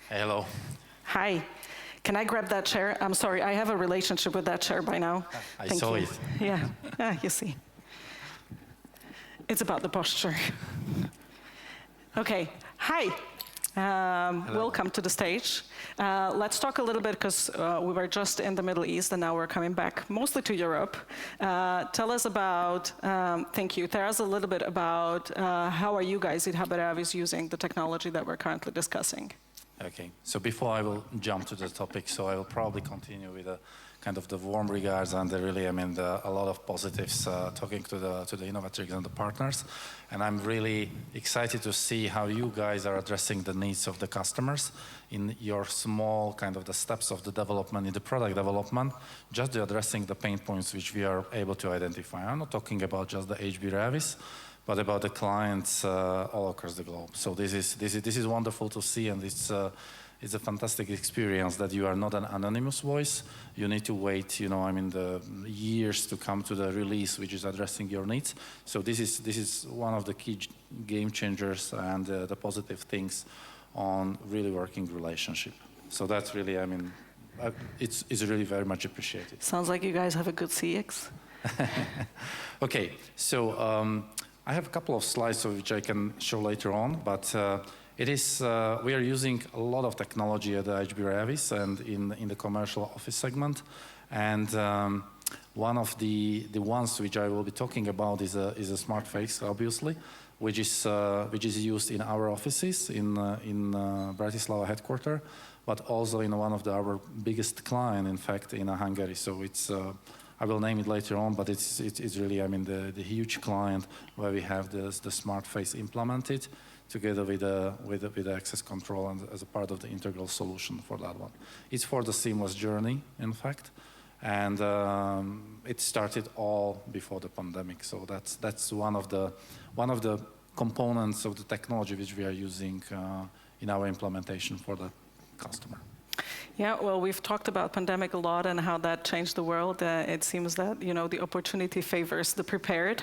Hello. Hi. Can I grab that chair? I'm sorry, I have a relationship with that chair by now. I Thank saw you. it. Yeah, you see. It's about the posture. Okay, hi. Welcome to the stage. Let's talk a little bit, because we were just in the Middle East and now we're coming back mostly to Europe. Tell us about, thank you, tell us a little bit about how are you guys at Reavis using the technology that we're currently discussing? Okay, so before I will jump to the topic, so I will probably continue with a kind of the warm regards and really, a lot of positives talking to the Innovatrics and the partners. And I'm really excited to see how you guys are addressing the needs of the customers in your small kind of the steps of the development, in the product development, just addressing the pain points which we are able to identify. I'm not talking about just the HB Reavis, but about the clients all across the globe. So this is wonderful to see, and it's a fantastic experience that you are not an anonymous voice. You need to wait, the years to come to the release which is addressing your needs. So this is one of the key game changers and the positive things on really working relationship. So that's really, it's really very much appreciated. Sounds like you guys have a good CX. Okay, so I have a couple of slides which I can show later on, but we are using a lot of technology at the HB Reavis and in the commercial office segment. And one of the ones which I will be talking about is a smart face, obviously, which is used in our offices in Bratislava headquarters, but also in one of our biggest client, in fact, in Hungary. So it's I will name it later on, but it's really, the huge client where we have the smart face implemented together with the access control and as a part of the integral solution for that one. It's for the seamless journey, in fact, and it started all before the pandemic. So that's one of the components of the technology which we are using in our implementation for the customer. Yeah, well, we've talked about pandemic a lot and how that changed the world. It seems that, the opportunity favors the prepared.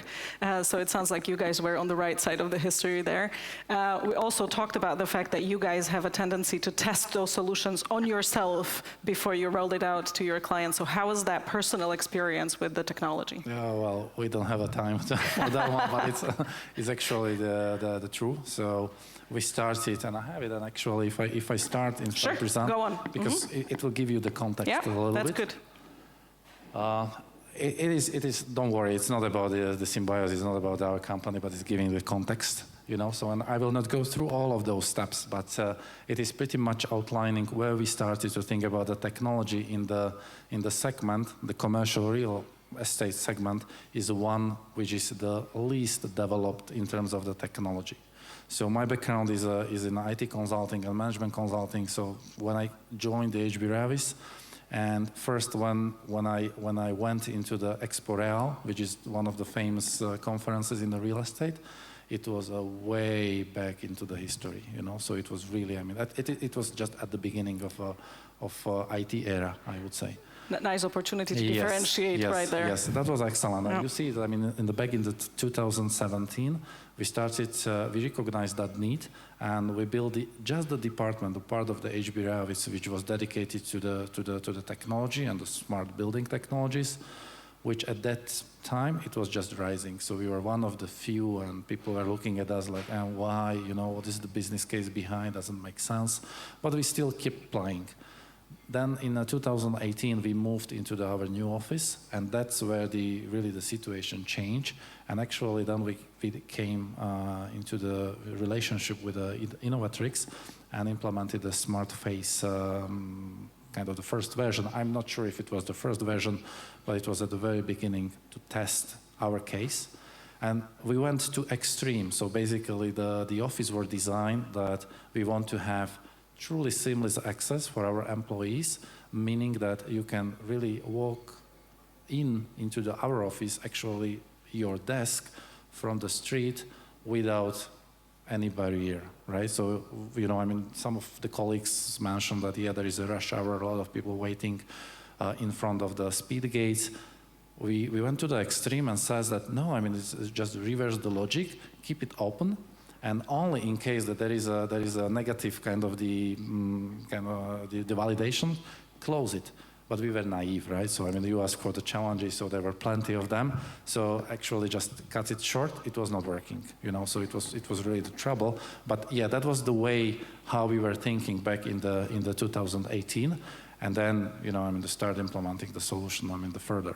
So it sounds like you guys were on the right side of the history there. We also talked about the fact that you guys have a tendency to test those solutions on yourself before you rolled it out to your clients. So how is that personal experience with the technology? Yeah, well, we don't have a time for that one, but it's actually the truth. So we started, and I have it, and actually, if I start in sure, present, go on. because it will give you the context a little bit. Yeah, that's good. It is. Don't worry, it's not about the Symbiosy, it's not about our company, but it's giving the context, So, and I will not go through all of those steps, but it is pretty much outlining where we started to think about the technology in the segment. The commercial real estate segment is the one which is the least developed in terms of the technology. So my background is in IT consulting and management consulting. So when I joined the HB Reavis, and first when I went into the Expo Real, which is one of the famous conferences in the real estate, it was way back into the history, So it was really, it was just at the beginning of IT era, I would say. Nice opportunity to differentiate right there. Yes, that was excellent. Yeah. You see, back in 2017, we started, we recognized that need, and we built just the department, the part of the HB Reavis, which was dedicated to the technology and the smart building technologies, which at that time, it was just rising. So we were one of the few, and people were looking at us like, why, what is the business case behind, doesn't make sense. But we still keep playing. Then in 2018, we moved into our new office, and that's where really the situation changed. And actually, then we came into the relationship with Innovatrics and implemented the smart face, kind of the first version. I'm not sure if it was the first version, but it was at the very beginning to test our case. And we went to extreme. So basically, the office were designed that we want to have truly seamless access for our employees, meaning that you can really walk into our office, actually your desk, from the street without any barrier, right? So, some of the colleagues mentioned that, there is a rush hour, a lot of people waiting in front of the speed gates. We went to the extreme and says that, no, it's just reverse the logic, keep it open, and only in case that there is a negative kind of the validation, close it. But we were naive, right? So I mean, you asked for the challenges, so there were plenty of them. So actually, just cut it short. It was not working, So it was really the trouble. But yeah, that was the way how we were thinking back in the 2018, and then to start implementing the solution. The further.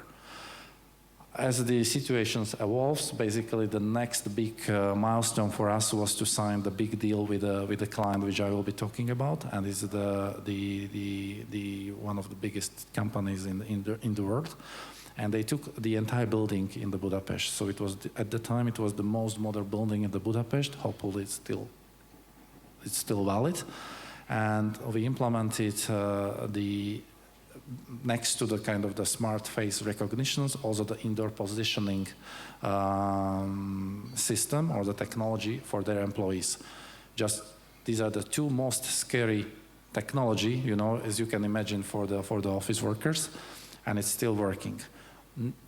As the situations evolves, basically the next big milestone for us was to sign the big deal with the client, which I will be talking about, and is the one of the biggest companies in the world, and they took the entire building in the Budapest. So it was at the time it was the most modern building in the Budapest. Hopefully it's still valid, and we implemented next to the kind of the smart face recognitions, also the indoor positioning system or the technology for their employees. Just these are the two most scary technology, as you can imagine for the office workers, and it's still working.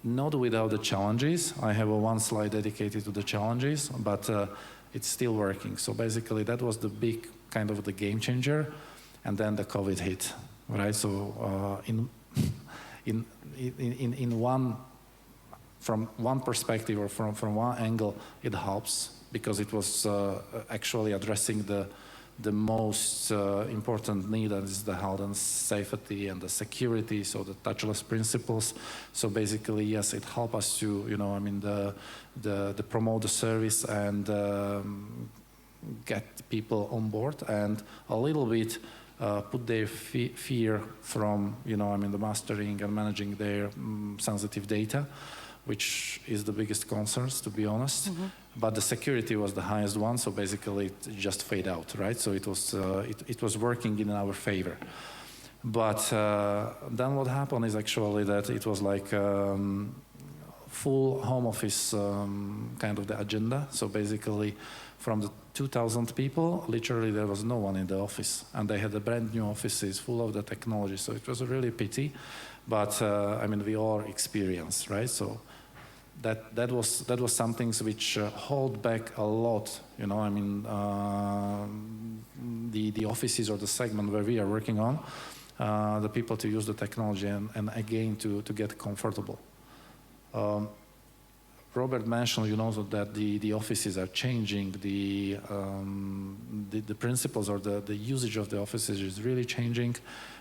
Not without the challenges. I have one slide dedicated to the challenges, but it's still working. So basically, that was the big kind of the game changer, and then the COVID hit. Right, so from one perspective or from one angle, it helps because it was actually addressing the most important need, that is the health and safety and the security, so the touchless principles. So basically, yes, it helped us to the promote the service and get people on board, and a little bit. Put their fear from, the mastering and managing their sensitive data, which is the biggest concerns, to be honest. Mm-hmm. But the security was the highest one, so basically it just fade out, right? So it was working in our favor. But then what happened is actually that it was like full home office kind of the agenda. So basically, from the 2,000 people, literally there was no one in the office, and they had the brand new offices full of the technology. So it was a really pity, but we all experienced, right? So that was something which hold back a lot. The offices or the segment where we are working on, the people to use the technology and again to get comfortable. Robert mentioned, that the offices are changing, the principles or the usage of the offices is really changing,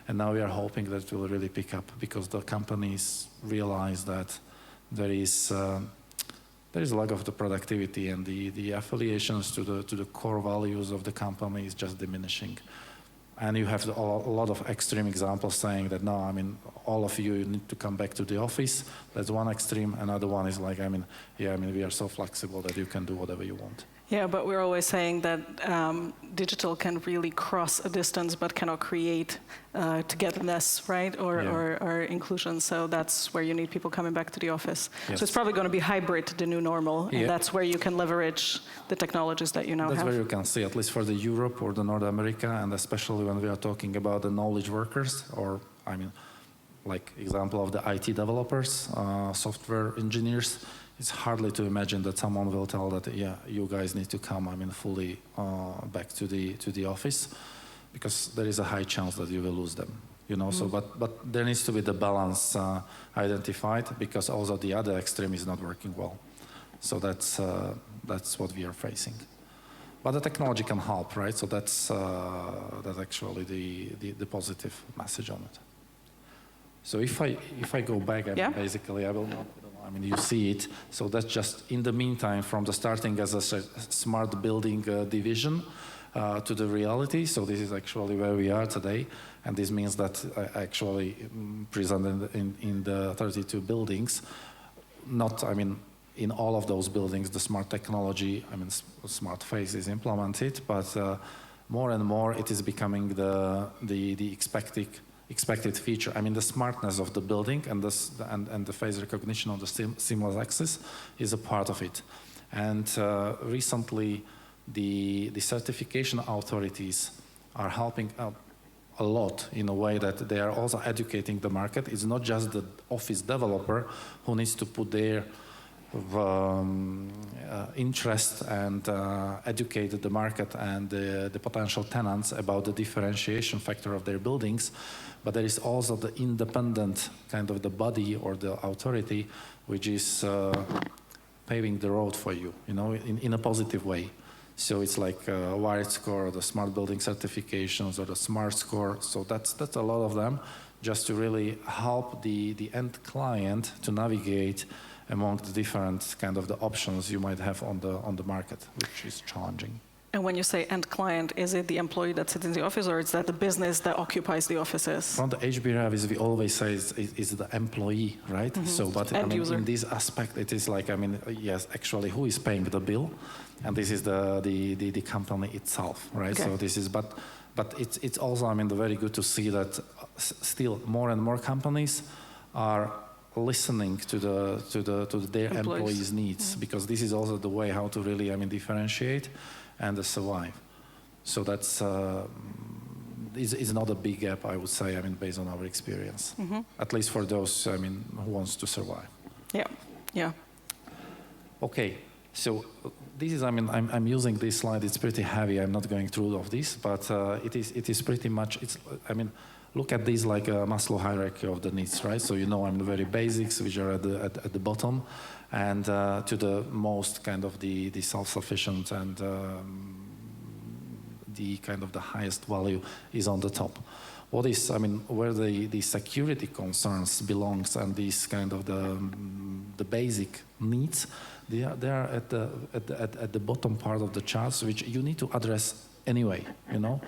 and now we are hoping that it will really pick up because the companies realize that there is a lack of the productivity, and the affiliations to the core values of the company is just diminishing. And you have a lot of extreme examples saying that, no, all of you need to come back to the office. That's one extreme. Another one is like, we are so flexible that you can do whatever you want. Yeah, but we're always saying that digital can really cross a distance, but cannot create togetherness, right? Or inclusion. So that's where you need people coming back to the office. Yes. So it's probably going to be hybrid, the new normal, and that's where you can leverage the technologies that you now have. That's where you can see, at least for the Europe or the North America, and especially when we are talking about the knowledge workers, or like example of the IT developers, software engineers. It's hardly to imagine that someone will tell that, you guys need to come, fully back to the office, because there is a high chance that you will lose them, Mm-hmm. So, but there needs to be the balance identified, because also the other extreme is not working well. So that's what we are facing. But the technology can help, right? So that's actually the positive message on it. So if I go back, basically I will not. You see it. So that's just in the meantime, from the starting as a smart building division to the reality. So this is actually where we are today, and this means that I actually present in the 32 buildings. Not, in all of those buildings, the smart technology, smart face is implemented, but more and more it is becoming the expected feature. The smartness of the building and the face recognition of the seamless access is a part of it. And recently, the certification authorities are helping out a lot in a way that they are also educating the market. It's not just the office developer who needs to put their interest and educate the market and the potential tenants about the differentiation factor of their buildings. But there is also the independent kind of the body or the authority which is paving the road for you, you know, in a positive way. So it's like Wired Score, or the smart building certifications, or the Smart Score. So that's a lot of them, just to really help the end client to navigate among the different kind of the options you might have on the market, which is challenging. And when you say end client, is it the employee that sits in the office, or is that the business that occupies the offices? From the HB Reavis, we always say is the employee, right? Mm-hmm. So, but I mean, in this aspect, it is like, I mean, yes, actually, who is paying the bill, and this is the company itself, right? Okay. So this is, but it's also, I mean, very good to see that still more and more companies are listening to their employees' needs, mm-hmm. because this is also the way how to really, I mean, differentiate and survive. So that's is not a big gap, I would say, I mean, based on our experience. Mm-hmm. At least for those, I mean, who wants to survive. Yeah, yeah. Okay, so this is, I mean, I'm using this slide, it's pretty heavy, I'm not going through all of this, but it is pretty much, it's, I mean, look at these like a Maslow hierarchy of the needs, right? So you know, I'm the very basics, which are at the bottom, and to the most kind of the self-sufficient and the kind of the highest value is on the top. What is, I mean, where the security concerns belongs and these kind of the basic needs, they are at the bottom part of the charts, which you need to address anyway, you know.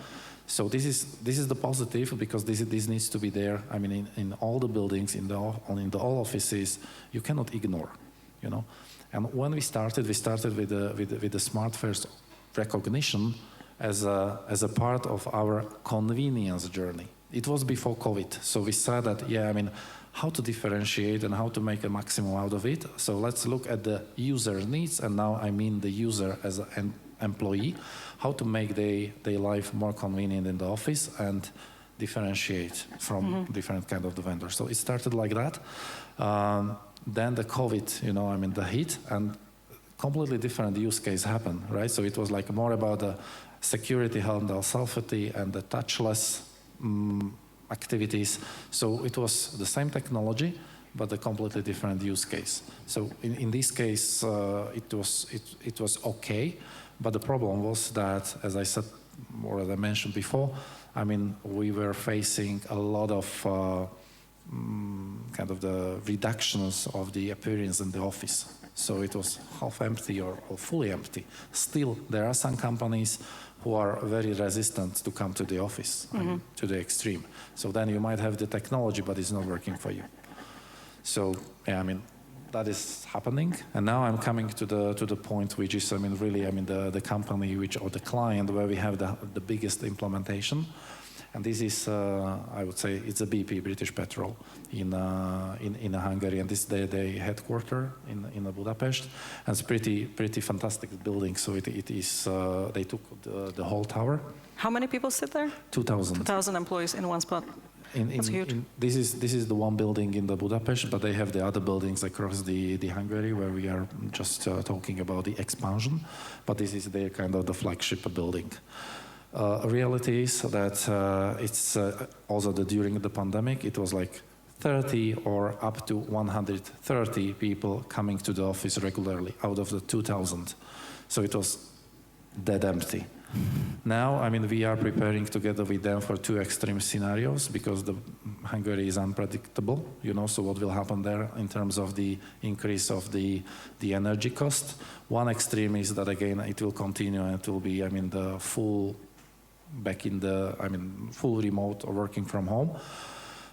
So this is the positive, because this needs to be there. I mean, in all the buildings, in all offices, you cannot ignore, you know. And when we started with the smart first recognition as a part of our convenience journey. It was before COVID, so we said that, yeah, I mean, how to differentiate and how to make a maximum out of it. So let's look at the user needs, and now I mean the user as an employee, how to make their life more convenient in the office and differentiate from mm-hmm. different kind of the vendors. So it started like that. Then the COVID, you know, I mean, the hit, and completely different use case happened, right? So it was like more about the security, health and safety, and the touchless activities. So it was the same technology, but a completely different use case. So in this case, it was okay, but the problem was that, as I said, or as I mentioned before, I mean, we were facing a lot of kind of the reductions of the appearance in the office. So it was half empty or fully empty. Still, there are some companies who are very resistant to come to the office, mm-hmm. I mean, to the extreme. So then you might have the technology, but it's not working for you. So, yeah, I mean, that is happening. And now I'm coming to the point which is, I mean, really, I mean, the company or the client where we have the biggest implementation. And this is, I would say, it's a BP, British Petrol, in Hungary, and this is the headquarters in Budapest, and it's pretty fantastic building. So it is, they took the whole tower. How many people sit there? 2,000. 2,000 employees in one spot. That's huge. This is the one building in the Budapest, but they have the other buildings across the Hungary where we are just talking about the expansion. But this is their kind of the flagship building. Reality is that it's also during the pandemic, it was like 30 or up to 130 people coming to the office regularly out of the 2,000. So it was dead empty. Now, I mean, we are preparing together with them for two extreme scenarios, because Hungary is unpredictable, you know, so what will happen there in terms of the increase of the energy cost. One extreme is that, again, it will continue and it will be, I mean, the full remote or working from home.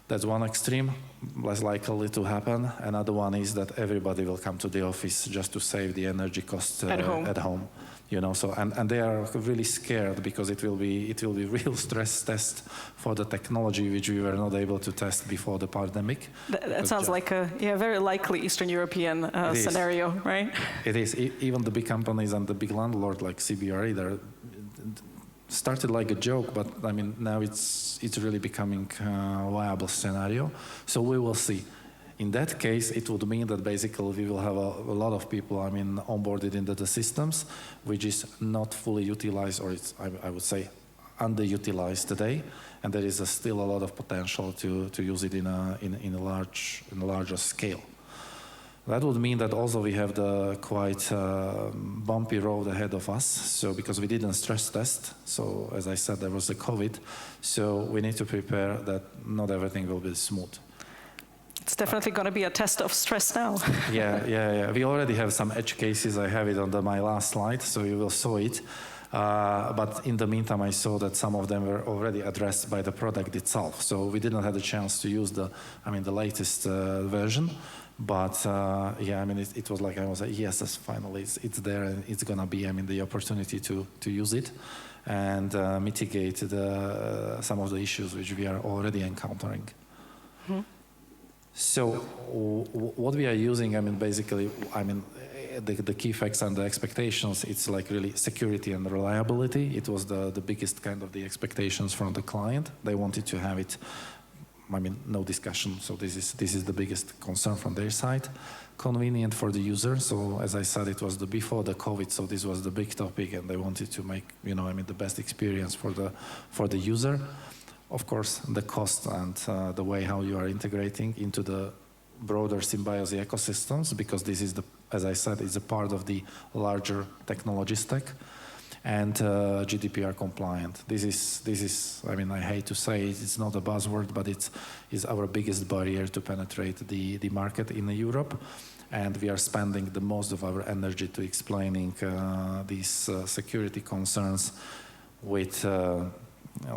That's one extreme, less likely to happen. Another one is that everybody will come to the office just to save the energy cost at home. You know, so and they are really scared, because it will be real stress test for the technology which we were not able to test before the pandemic. That sounds like a very likely Eastern European scenario, right? It is. Even the big companies and the big landlord like CBRE, they're started like a joke, but I mean now it's really becoming a viable scenario. So we will see. In that case, it would mean that basically we will have a lot of people, I mean, onboarded into the systems, which is not fully utilized, or it's, I would say, underutilized today, and there is still a lot of potential to use it in a larger scale. That would mean that also we have the quite bumpy road ahead of us. So because we didn't stress test, so as I said, there was the COVID, so we need to prepare that not everything will be smooth. It's definitely going to be a test of stress now. Yeah. We already have some edge cases. I have it on my last slide, so you will saw it. But in the meantime, I saw that some of them were already addressed by the product itself. So we didn't have the chance to use the latest version. But yeah, I mean, it was like I was like, yes, finally it's there, and it's gonna be, I mean, the opportunity to use it and mitigate some of the issues which we are already encountering. Mm-hmm. So what we are using, I mean, basically, I mean, the key facts and the expectations, it's like really security and reliability. It was the biggest kind of the expectations from the client. They wanted to have it, I mean, no discussion. So this is the biggest concern from their side. Convenient for the user. So as I said, it was before the COVID. So this was the big topic, and they wanted to make, you know, I mean, the best experience for the user. Of course, the cost and the way how you are integrating into the broader Symbiosy ecosystems, because this is as I said, it's a part of the larger technology stack. And GDPR compliant. This is, I mean, I hate to say it, it's not a buzzword, but it's our biggest barrier to penetrate the market in Europe. And we are spending the most of our energy to explaining these security concerns with,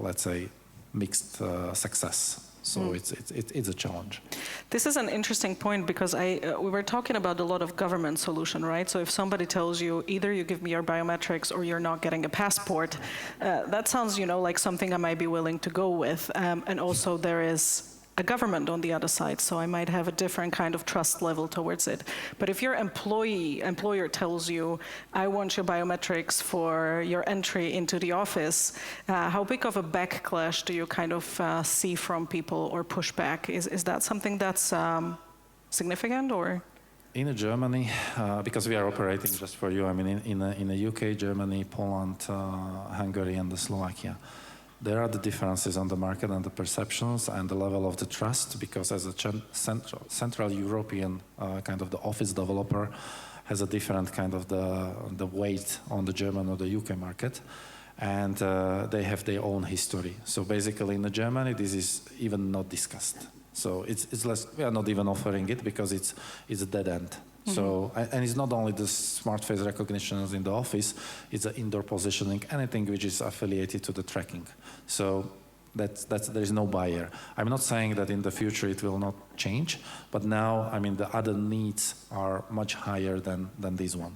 let's say, mixed success. So it's a challenge. This is an interesting point, because we were talking about a lot of government solution, right? So if somebody tells you either you give me your biometrics or you're not getting a passport, that sounds, you know, like something I might be willing to go with. And also there is a government on the other side, so I might have a different kind of trust level towards it. But if your employer tells you, I want your biometrics for your entry into the office, how big of a backlash do you kind of see from people or pushback? Is that something that's significant, or? In Germany, because we are operating, just for you, I mean, in the UK, Germany, Poland, Hungary, and Slovakia, there are the differences on the market and the perceptions and the level of the trust, because as a central European kind of the office developer has a different kind of the weight on the German or the UK market, and they have their own history. So basically in Germany, this is even not discussed. So it's less, we are not even offering it because it's a dead end. Mm-hmm. So, and it's not only the smart face recognition in the office, it's the indoor positioning, anything which is affiliated to the tracking. So there is no buyer. I'm not saying that in the future it will not change, but now, I mean, the other needs are much higher than this one.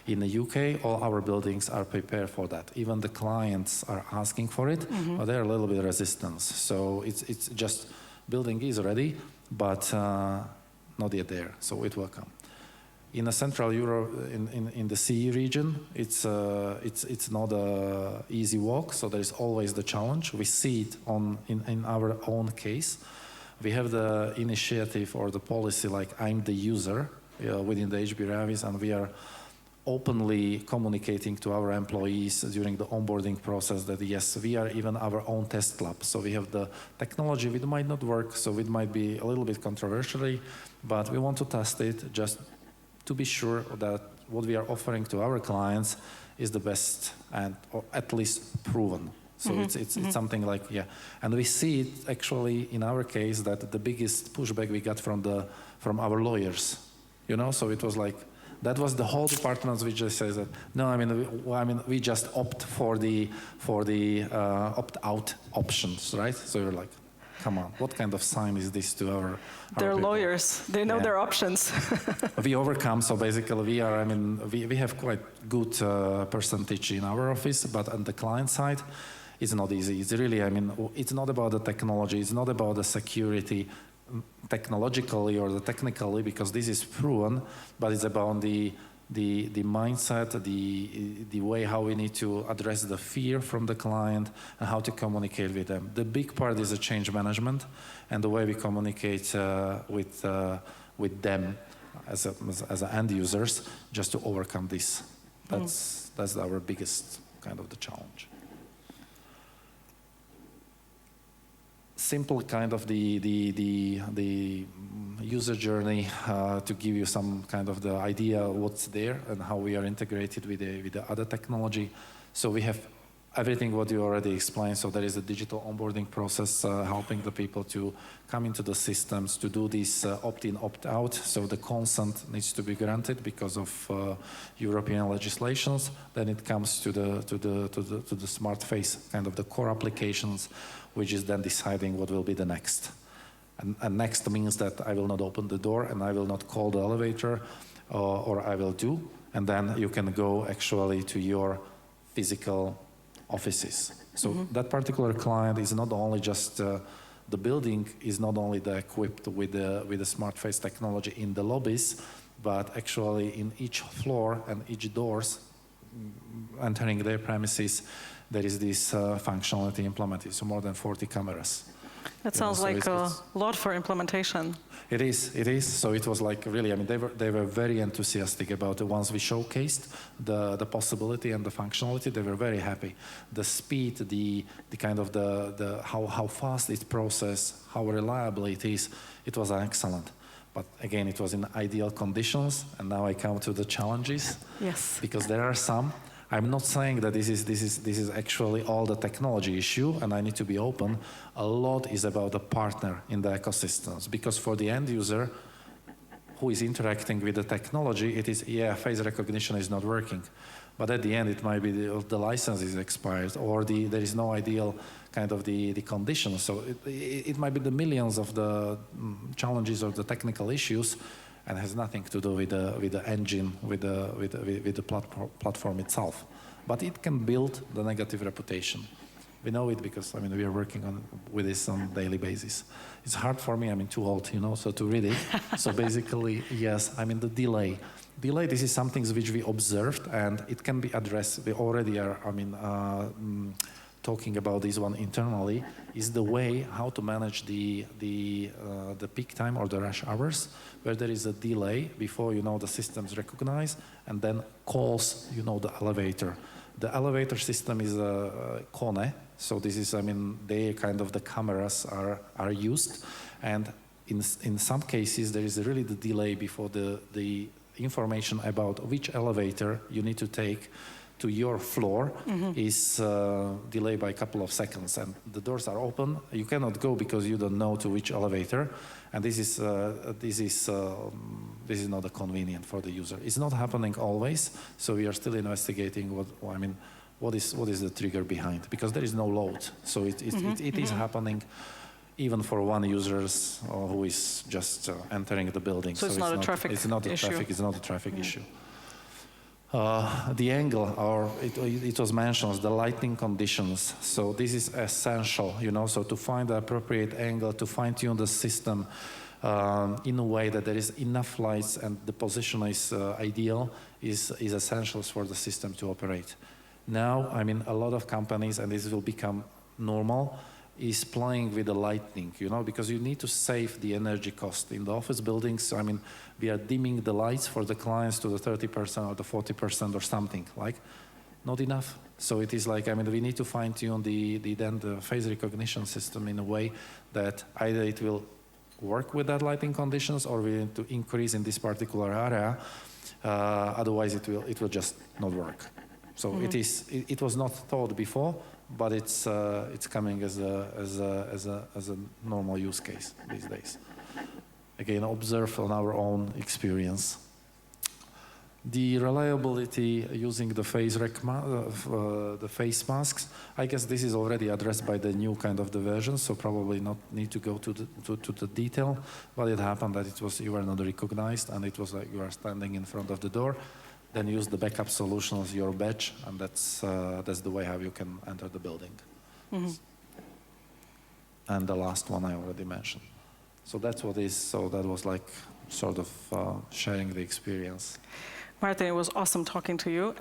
In the UK, all our buildings are prepared for that. Even the clients are asking for it, mm-hmm. but they're a little bit resistant. So it's just, building is ready, but not yet there, so it will come. In the Central Europe, in the CE region, it's not an easy walk, so there is always the challenge. We see it in our own case. We have the initiative or the policy like I'm the user within the HB Reavis, and we are openly communicating to our employees during the onboarding process that yes, we are even our own test lab. So we have the technology, it might not work, so it might be a little bit controversially, but we want to test it just to be sure that what we are offering to our clients is the best and or at least proven. So mm-hmm. it's something like, yeah. And we see it actually in our case that the biggest pushback we got from our lawyers, you know, so it was like, that was the whole department which just says that, no, I mean, we just opt for the opt-out options, right? So you're like, come on, what kind of sign is this to our They're people? Lawyers, they know their options. We overcome, so basically we have quite good percentage in our office, but on the client side, it's not easy. It's really, I mean, it's not about the technology, it's not about the security technologically or the technically, because this is proven, but it's about the the mindset, the way how we need to address the fear from the client and how to communicate with them. The big part is the change management and the way we communicate with them as end users, just to overcome this. That's our biggest kind of the challenge. Simple kind of the user journey to give you some kind of the idea what's there and how we are integrated with the other technology. So we have everything what you already explained. So there is a digital onboarding process helping the people to come into the systems to do this opt-in, opt-out. So the consent needs to be granted because of European legislations. Then it comes to the smart face, kind of the core applications, which is then deciding what will be the next. And next means that I will not open the door and I will not call the elevator, or I will do. And then you can go actually to your physical offices. So that particular client is not only just the building is not only equipped with the smart face technology in the lobbies, but actually in each floor and each doors entering their premises, there is this functionality implemented. So more than 40 cameras. That sounds like a lot for implementation. It is. So it was like really, I mean, they were very enthusiastic about it. Once we showcased the possibility and the functionality, they were very happy. The speed, the kind of the how fast it's processed, how reliable it is, it was excellent. But again, it was in ideal conditions, and now I come to the challenges. Yes. Because there are some. I'm not saying that this is actually all the technology issue, and I need to be open. A lot is about the partner in the ecosystems, because for the end user who is interacting with the technology, it is, yeah, face recognition is not working. But at the end, it might be the license is expired, or there is no ideal kind of the conditions. So it might be the millions of the challenges or the technical issues, and has nothing to do with the engine, with the platform itself. But it can build the negative reputation. We know it because, I mean, we are working with this on a daily basis. It's hard for me, I mean, too old, so to read it. So basically, yes, I mean, the delay. Delay, this is something which we observed, and it can be addressed. We already are, I mean, talking about this one internally, is the way how to manage the peak time or the rush hours, where there is a delay before, the systems recognize and then calls, the elevator. The elevator system is a KONE, so this is, I mean, they kind of the cameras are used, and in some cases there is really the delay before the information about which elevator you need to take to your floor is delayed by a couple of seconds, and the doors are open. You cannot go because you don't know to which elevator, and this is not convenient for the user. It's not happening always, so we are still investigating what is the trigger behind, because there is no load, so it is happening even for one user who is just entering the building. So it's not a traffic issue. It's not a traffic issue. The angle, or it was mentioned, the lighting conditions. So this is essential, so to find the appropriate angle, to fine-tune the system in a way that there is enough lights and the position is ideal is essential for the system to operate. Now, I mean, a lot of companies, and this will become normal, is playing with the lighting, because you need to save the energy cost. In the office buildings, I mean, we are dimming the lights for the clients to the 30% or the 40% or something, like, not enough. So it is like, I mean, we need to fine-tune the face recognition system in a way that either it will work with that lighting conditions, or we need to increase in this particular area, otherwise it will just not work. So it was not thought before, but it's coming as a normal use case these days. Again, observe on our own experience. The reliability using the face masks, I guess this is already addressed by the new kind of the version, so probably not need to go to the detail. But it happened that you were not recognized, and it was like you are standing in front of the door. Then use the backup solution as your badge, and that's the way how you can enter the building. And the last one I already mentioned. So that's what is. So that was like sort of sharing the experience. Martin, it was awesome talking to you.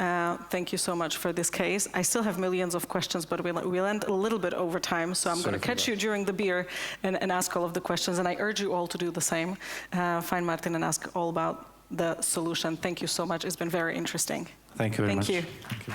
Thank you so much for this case. I still have millions of questions, but we'll end a little bit over time, so I'm going to catch you during the beer and ask all of the questions, and I urge you all to do the same. Find Martin and ask all about the solution. Thank you so much. It's been very interesting. Thank you very much. Thank you. Thank you.